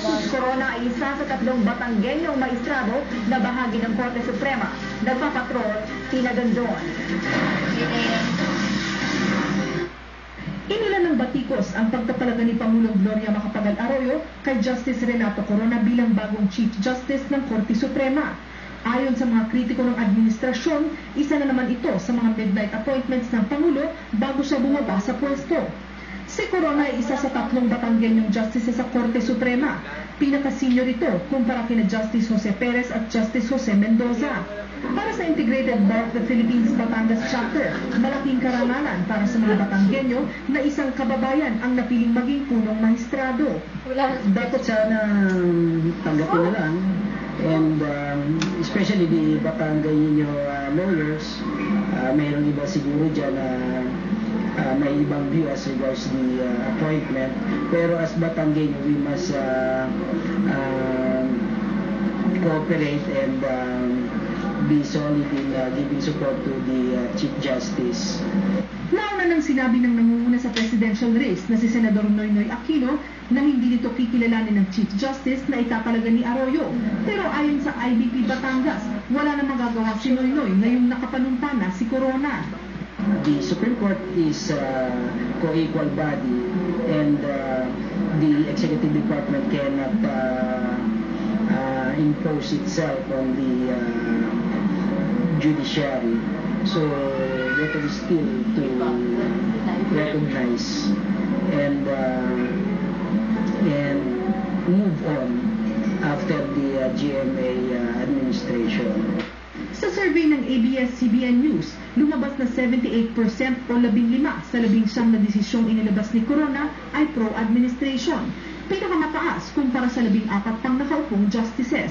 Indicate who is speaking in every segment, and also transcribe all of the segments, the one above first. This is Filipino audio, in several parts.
Speaker 1: Chief Corona ay isa sa 3 Batanggenyong maestrado na bahagi ng Korte Suprema. Nagpapatrol, Tina Gandon. Inilan ng batikos ang pagtapalaga ni Pangulong Gloria Macapagal Arroyo kay Justice Renato Corona bilang bagong Chief Justice ng Korte Suprema. Ayon sa mga kritiko ng administrasyon, isa na naman ito sa mga midnight appointments ng Pangulo bago siya bumaba sa pwesto. Si Corona ay isa sa 3 Batanggenyong justices sa Korte Suprema. Pinaka-senior ito kumpara kina Justice Jose Perez at Justice Jose Mendoza. Para sa Integrated Bar of the Philippines Batangas Chapter, malaking karangalan para sa mga Batanggenyo na isang kababayan ang napiling maging punong mahistrado.
Speaker 2: Dapat sana tanggapin na lang. And especially the Batanggenyo lawyers, mayroong iba siguro dyan na may ibang view as regards the appointment. Pero as Batanggenyo, we must cooperate and be solid in giving support to the Chief Justice.
Speaker 1: Nauna nang sinabi ng nangunguna sa presidential race na si Senador Noynoy Aquino na hindi nito kikilalanin ng Chief Justice na itatalaga ni Arroyo. Pero ayon sa IBP Batangas, wala na magagawa si Noynoy na yung nakapanumpa na si Corona.
Speaker 2: The Supreme Court is co-equal body and the executive department cannot impose itself on the judiciary. So that is still to recognize and move on after the GMA administration.
Speaker 1: Sa survey ng ABS-CBN News, lumabas na 78% o 15 sa 19 na desisyong inilabas ni Corona ay pro-administration. Pinakamataas kumpara sa 14 pang nakaupong justices.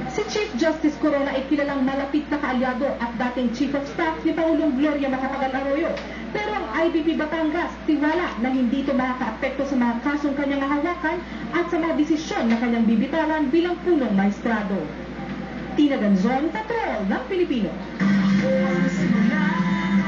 Speaker 1: Si Chief Justice Corona ay kilalang malapit na kaalyado at dating Chief of Staff ni Pangulong Gloria Macapagal Arroyo. Pero ang IBP Batangas tiwala na hindi ito makakaapekto sa mga kasong kanyang hahawakan at sa mga desisyon na kanyang bibitawan bilang punong maestrado. Tina Ganzon, Patrol ng Pilipino.